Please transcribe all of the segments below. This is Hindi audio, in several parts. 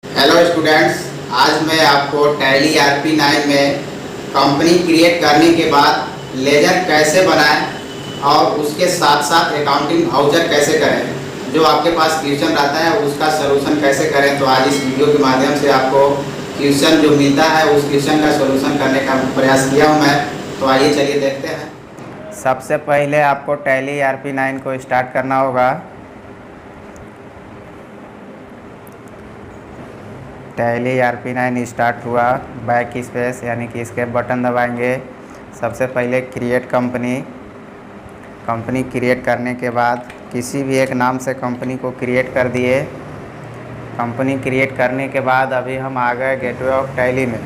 हेलो स्टूडेंट्स, आज मैं आपको टैली ERP9 में कंपनी क्रिएट करने के बाद लेजर कैसे बनाएं और उसके साथ साथ अकाउंटिंग वाउचर कैसे करें, जो आपके पास क्वेश्चन रहता है उसका सलूशन कैसे करें। तो आज इस वीडियो के माध्यम से आपको क्वेश्चन जो मिलता है उस क्वेश्चन का सलूशन करने का प्रयास किया हूँ मैं। तो आइए चलिए देखते हैं। सबसे पहले आपको टैली ERP9 को स्टार्ट करना होगा। टैली ERP9 स्टार्ट हुआ, बैक स्पेस यानी कि इसके बटन दबाएंगे। सबसे पहले क्रिएट कंपनी क्रिएट करने के बाद किसी भी एक नाम से कंपनी को क्रिएट कर दिए। कंपनी क्रिएट करने के बाद अभी हम आ गए गेटवे ऑफ टैली में।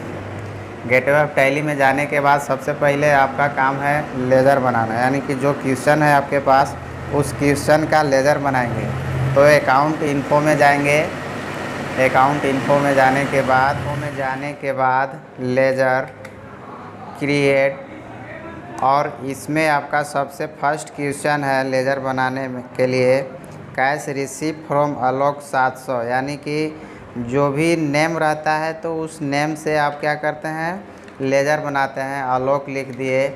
गेटवे ऑफ टैली में जाने के बाद सबसे पहले आपका काम है लेजर बनाना, यानी कि जो क्वेश्चन है आपके पास उस क्वेश्चन का लेजर बनाएंगे। तो अकाउंट इन्फो में जाएंगे। अकाउंट इन्फो में जाने के बाद लेजर क्रिएट, और इसमें आपका सबसे फर्स्ट क्वेश्चन है लेजर बनाने के लिए कैश रिसीव फ्रॉम आलोक 700, यानी कि जो भी नेम रहता है तो उस नेम से आप क्या करते हैं, लेजर बनाते हैं। आलोक लिख दिए।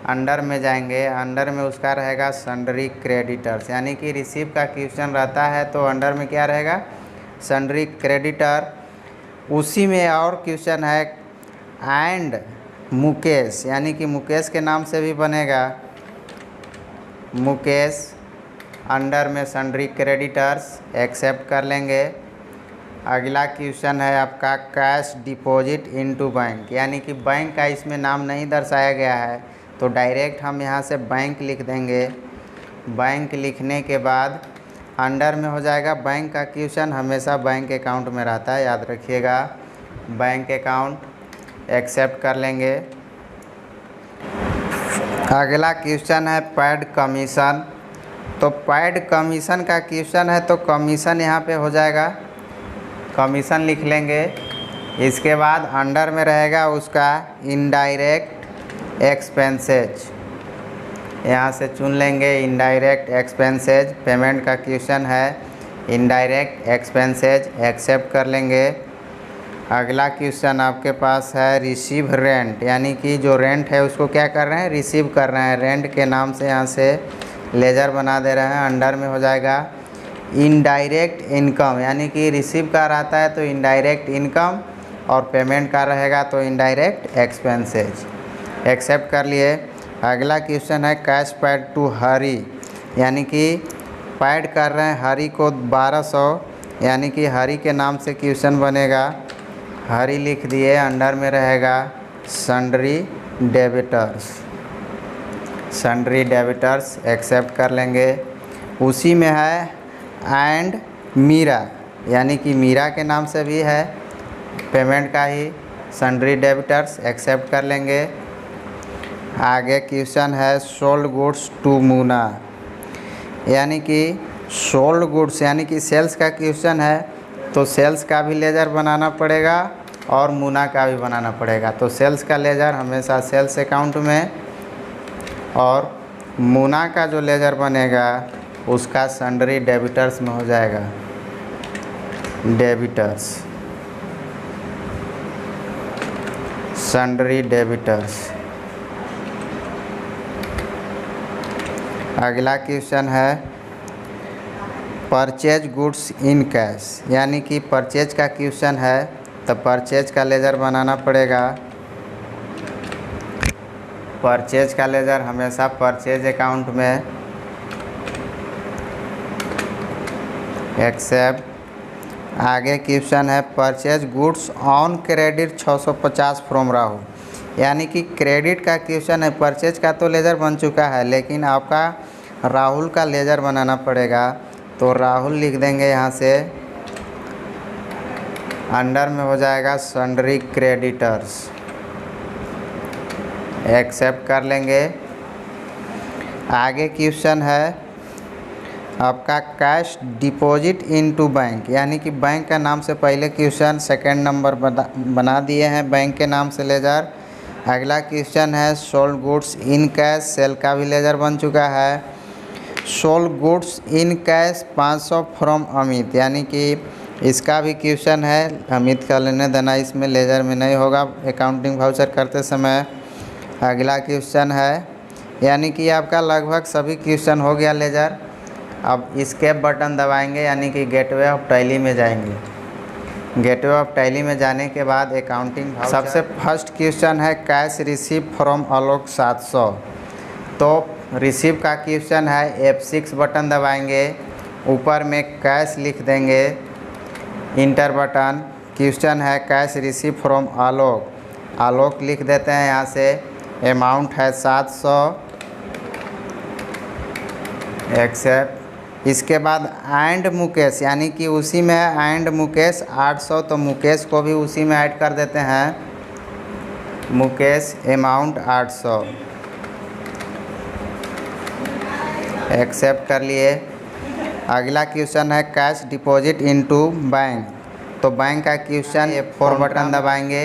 अंडर में जाएंगे, अंडर में उसका रहेगा सन्ड्री क्रेडिटर्स, यानी कि रिसीव का क्वेश्चन रहता है तो अंडर में क्या रहेगा, सन्ड्री क्रेडिटर। उसी में और क्वेश्चन है एंड मुकेश, यानी कि मुकेश के नाम से भी बनेगा मुकेश। अंडर में सन्ड्री क्रेडिटर्स एक्सेप्ट कर लेंगे। अगला क्वेश्चन है आपका कैश डिपॉजिट इनटू बैंक, यानी कि बैंक का इसमें नाम नहीं दर्शाया गया है तो डायरेक्ट हम यहाँ से बैंक लिख देंगे। बैंक लिखने के बाद अंडर में हो जाएगा बैंक का क्वेश्चन, हमेशा बैंक अकाउंट में रहता है, याद रखिएगा। बैंक अकाउंट एक्सेप्ट कर लेंगे। अगला क्वेश्चन है पैड कमीशन। तो पैड कमीशन का क्वेश्चन है तो कमीशन यहाँ पे हो जाएगा, कमीशन लिख लेंगे। इसके बाद अंडर में रहेगा उसका इनडायरेक्ट एक्सपेंसेज, यहाँ से चुन लेंगे इनडायरेक्ट एक्सपेंसेज। पेमेंट का क्वेश्चन है इनडायरेक्ट एक्सपेंसेज, एक्सेप्ट कर लेंगे। अगला क्वेश्चन आपके पास है रिसीव रेंट, यानी कि जो रेंट है उसको क्या कर रहे हैं, रिसीव कर रहे हैं। रेंट के नाम से यहाँ से लेजर बना दे रहे हैं। अंडर में हो जाएगा इनडायरेक्ट इनकम, यानी कि रिसीव का रहता है तो इनडायरेक्ट इनकम, और पेमेंट का रहेगा तो इनडायरेक्ट एक्सपेंसेज, एक्सेप्ट कर लिए। अगला क्वेश्चन है कैश पैड टू हरी, यानी कि पैड कर रहे हैं हरी को 1200, यानी कि हरी के नाम से क्वेश्चन बनेगा। हरी लिख दिए। अंडर में रहेगा sundry debtors, sundry debtors accept कर लेंगे। उसी में है एंड मीरा, यानी कि मीरा के नाम से भी है, पेमेंट का ही, सन्ड्री डेबिटर्स एक्सेप्ट कर लेंगे। आगे क्वेश्चन है सोल्ड गुड्स टू मुना, यानी कि सोल्ड गुड्स यानी कि सेल्स का क्वेश्चन है तो सेल्स का भी लेजर बनाना पड़ेगा और मुना का भी बनाना पड़ेगा। तो सेल्स का लेजर हमेशा सेल्स अकाउंट में, और मुना का जो लेजर बनेगा उसका सन्ड्री डेबिटर्स में हो जाएगा, डेबिटर्स, सन्ड्री डेबिटर्स। अगला क्वेश्चन है परचेज गुड्स इन कैश, यानी कि परचेज का क्वेश्चन है तो परचेज का लेजर बनाना पड़ेगा। परचेज का लेजर हमेशा परचेज अकाउंट में, एक्सेप्ट। आगे क्वेश्चन है purchase goods on credit 650 from Rahul, यानी कि क्रेडिट का क्वेश्चन है। परचेज का तो लेजर बन चुका है लेकिन आपका राहुल का लेजर बनाना पड़ेगा, तो राहुल लिख देंगे यहाँ से। अंडर में हो जाएगा सन्ड्री क्रेडिटर्स, एक्सेप्ट कर लेंगे। आगे क्वेश्चन है आपका कैश डिपॉजिट इनटू बैंक, यानी कि बैंक का नाम से पहले क्वेश्चन सेकंड नंबर बना दिए हैं, बैंक के नाम से लेजर। अगला क्वेश्चन है sold goods in cash, sale का भी लेजर बन चुका है। Sold goods in cash 500 from Amit, यानी कि इसका भी क्वेश्चन है, अमित का लेने देना इसमें लेजर में नहीं होगा अकाउंटिंग वाउचर करते समय। अगला क्वेश्चन है, यानी कि आपका लगभग सभी क्वेश्चन हो गया लेजर। अब एस्केप बटन दबाएंगे यानी कि गेटवे ऑफ टैली में जाएंगे। गेटवे ऑफ टैली में जाने के बाद अकाउंटिंग सबसे फर्स्ट क्वेश्चन है कैश रिसीव फ्रॉम आलोक 700। तो रिसीव का क्वेश्चन है, F6 बटन दबाएंगे, ऊपर में कैश लिख देंगे, इंटर बटन। क्वेश्चन है कैश रिसीव फ्रॉम आलोक, आलोक लिख देते हैं यहाँ से, अमाउंट है 700, एक्सेप्ट। इसके बाद एंड मुकेश, यानी कि उसी में एंड मुकेश 800, तो मुकेश को भी उसी में ऐड कर देते हैं, मुकेश अमाउंट 800, एक्सेप्ट कर लिए। अगला क्वेश्चन है कैश डिपॉजिट इनटू बैंक। तो बैंक का क्वेश्चन F4 बटन दबाएंगे।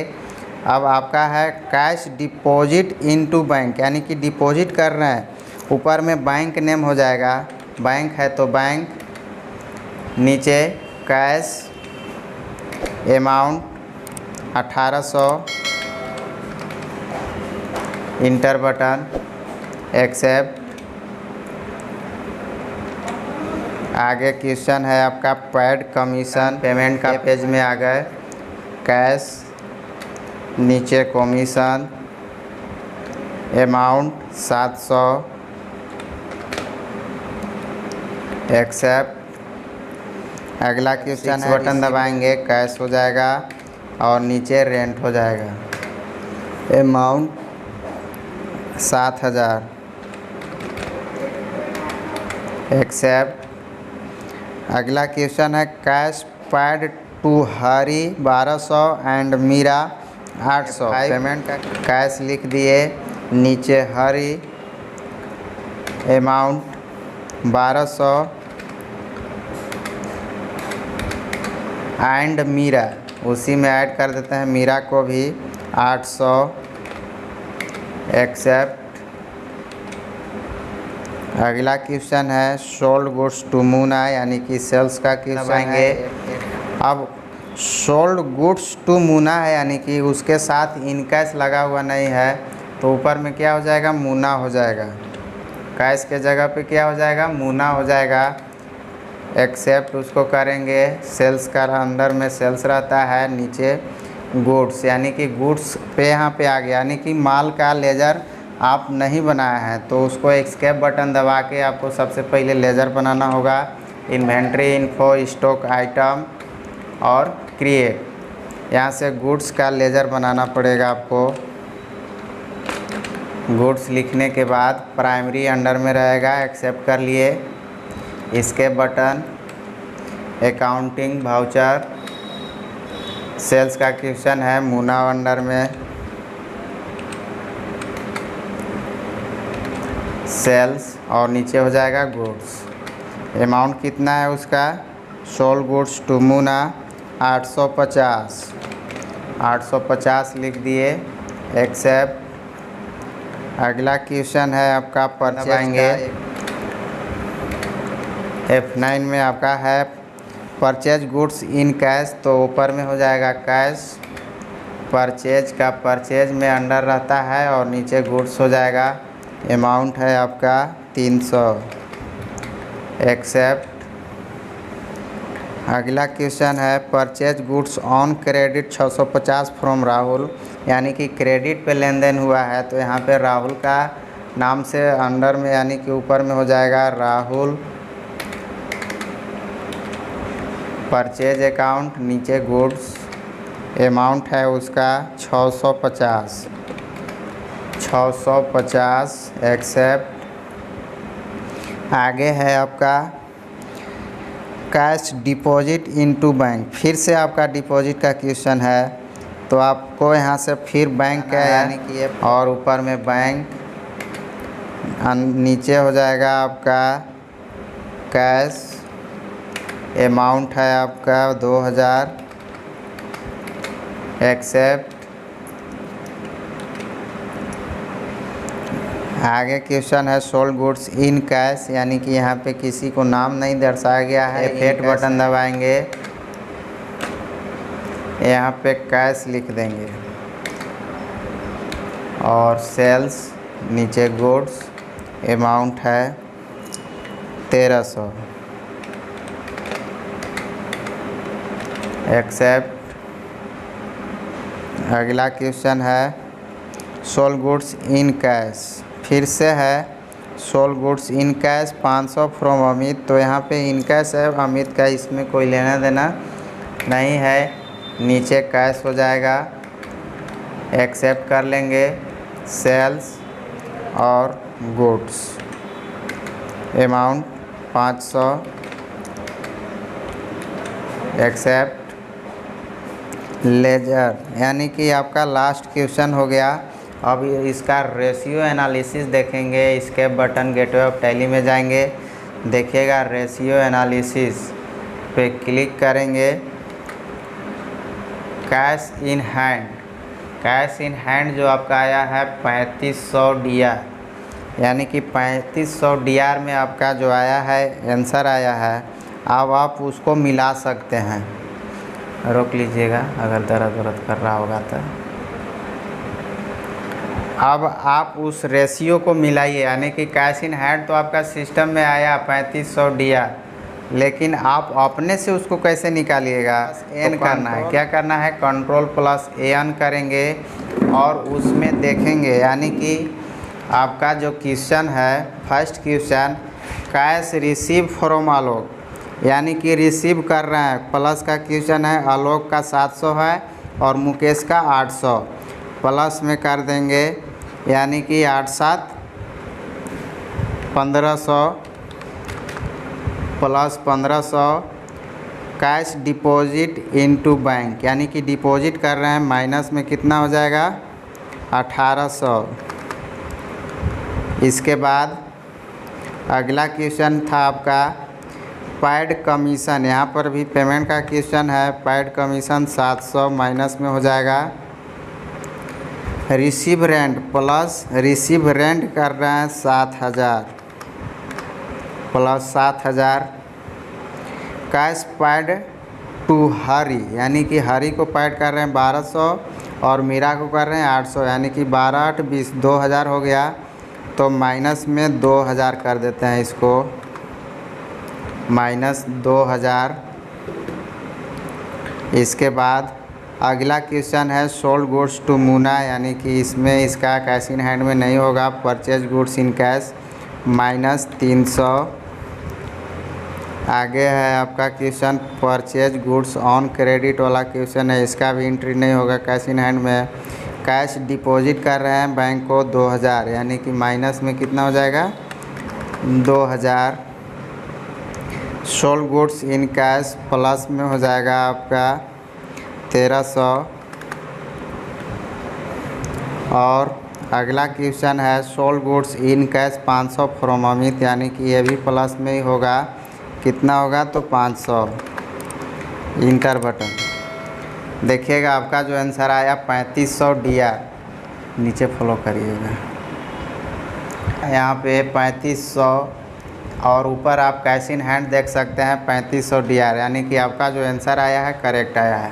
अब आपका है कैश डिपॉजिट इनटू बैंक, यानी कि डिपॉजिट कर रहे हैं, ऊपर में बैंक नेम हो जाएगा, बैंक है तो बैंक, नीचे cash amount 1800, enter button, accept. आगे क्वेश्चन है आपका पेड कमीशन, पेमेंट का पेज में आ गए, कैश, नीचे कमीशन, अमाउंट 700, एक्सेप्ट। अगला क्वेश्चन है बटन दबाएंगे, कैश हो जाएगा और नीचे रेंट हो जाएगा, अमाउंट 7000, एक्सेप्ट। अगला क्वेश्चन है cash paid to Hari 1200 and Meera 800, payment का कैश लिख दिए, नीचे हरी अमाउंट 1200 एंड मीरा, उसी में ऐड कर देते हैं मीरा को भी 800, एक्सेप्ट। अगला क्वेश्चन है सोल्ड गुड्स टू मुना, यानी कि सेल्स का क्वेश्चन है। अब सोल्ड गुड्स टू मुना है, यानी कि उसके साथ इनकैश लगा हुआ नहीं है, तो ऊपर में क्या हो जाएगा, मुना हो जाएगा, कैश के जगह पे क्या हो जाएगा, मुना हो जाएगा, एक्सेप्ट उसको करेंगे। सेल्स का अंदर में सेल्स रहता है, नीचे गुड्स, यानी कि गुड्स पे यहाँ पे आ गया, यानी कि माल का लेजर आप नहीं बनाया है तो उसको एस्केप बटन दबा के आपको सबसे पहले लेजर बनाना होगा। इन्वेंट्री, इन्फो, स्टॉक आइटम और क्रिएट, यहाँ से गुड्स का लेजर बनाना पड़ेगा आपको। गुड्स लिखने के बाद प्राइमरी अंडर में रहेगा, एक्सेप्ट कर लिए। Escape button, accounting voucher, sales का क्वेश्चन है मुना अंडर में, सेल्स और नीचे हो जाएगा गुड्स। अमाउंट कितना है उसका, सोल्ड गुड्स टू मुना 850, 850 लिख दिए, एक्सेप्ट। अगला क्वेश्चन है आपका परचेंगे, F9 में आपका है परचेज गुड्स इन कैश, तो ऊपर में हो जाएगा कैश, परचेज का परचेज में अंडर रहता है और नीचे गुड्स हो जाएगा, अमाउंट है आपका 300, एक्सेप्ट। अगला क्वेश्चन है purchase goods on credit 650 from Rahul, यानी कि क्रेडिट पे लेन देन हुआ है, तो यहाँ पे राहुल का नाम से अंडर में यानी कि ऊपर में हो जाएगा राहुल, परचेज अकाउंट, नीचे गुड्स, अमाउंट है उसका 650, 650, एक्सेप्ट। आगे है आपका कैश डिपॉजिट इनटू बैंक, फिर से आपका डिपॉजिट का क्वेश्चन है, तो आपको यहाँ से फिर बैंक का यानी कि और ऊपर में बैंक, नीचे हो जाएगा आपका कैश, अमाउंट है आपका 2000, एक्सेप्ट। आगे क्वेश्चन है सोल्ड गुड्स इन कैश, यानी कि यहाँ पे किसी को नाम नहीं दर्शाया गया है, F8 बटन दबाएंगे, यहाँ पे कैश लिख देंगे और सेल्स नीचे गुड्स, अमाउंट है 1300। एक्सेप्ट। अगला क्वेश्चन है सोल्ड गुड्स इन कैश, फिर से है sold goods in cash 500 from Amit. तो यहाँ पे इन कैश है, अमित का इसमें कोई लेना देना नहीं है, नीचे कैश हो जाएगा। एक्सेप्ट कर लेंगे सेल्स और गुड्स, अमाउंट 500। एक्सेप्ट। लेजर यानी कि आपका लास्ट क्वेश्चन हो गया। अब इसका रेशियो एनालिसिस देखेंगे। इसके बटन गेटवे ऑफ टैली में जाएंगे, देखिएगा रेशियो एनालिसिस पे क्लिक करेंगे। Cash in hand, cash in hand जो आपका आया है 3500 डीआर, यानी कि 3500 डीआर में आपका जो आया है आंसर आया है। अब आप उसको मिला सकते हैं। रोक लीजिएगा अगर दर्द कर रहा होगा तो। अब आप उस रेशियो को मिलाइए, यानी कि कैश इन हैंड तो आपका सिस्टम में आया 3500 डीआर, लेकिन आप अपने से उसको कैसे निकालिएगा? एन करना है। क्या करना है? कंट्रोल प्लस एन करेंगे और उसमें देखेंगे, यानी कि आपका जो क्वेश्चन है first question cash receive from Alok, यानी कि रिसीव कर रहे हैं। प्लस का क्वेश्चन है, आलोक का 700 है और मुकेश का 800, प्लस में कर देंगे, यानी कि 8 7 1500 plus 1500। Cash deposit into bank, यानी कि डिपॉजिट कर रहे हैं, माइनस में कितना हो जाएगा? 1800। इसके बाद अगला क्वेश्चन था आपका पैड कमीशन, यहाँ पर भी पेमेंट का क्वेश्चन है। पैड कमीशन 700 माइनस में हो जाएगा। Receive rent plus receive rent कर रहे हैं 7000 प्लस 7000। कैश पैड टू हरी, यानी कि हरी को पैड कर रहे हैं 1200 और मीरा को कर रहे हैं 800, यानी कि 12 8 20 2000 हो गया। तो माइनस में 2000 कर देते हैं, इसको माइनस 2000। इसके बाद अगला क्वेश्चन है सोल्ड गुड्स टू मुना, यानी कि इसमें इसका कैश इन हैंड में नहीं होगा। Purchase goods in cash minus 300। आगे है आपका question purchase goods on credit वाला क्वेश्चन है, इसका भी एंट्री नहीं होगा कैश इन हैंड में। कैश डिपॉजिट कर रहे हैं बैंक को 2000, यानी कि माइनस में कितना हो जाएगा? 2000। Sold goods in cash plus में हो जाएगा आपका 1300। और अगला क्वेश्चन है sold goods in cash 500 from Amit, यानी कि ये भी प्लस में ही होगा। कितना होगा? तो 500। इंटर बटन देखिएगा, आपका जो आंसर आया 3500 डीआर, नीचे फॉलो करिएगा। यहाँ पे 3500 और ऊपर आप कैश इन हैंड देख सकते हैं 3500 डीआर, यानी कि आपका जो आंसर आया है करेक्ट आया है।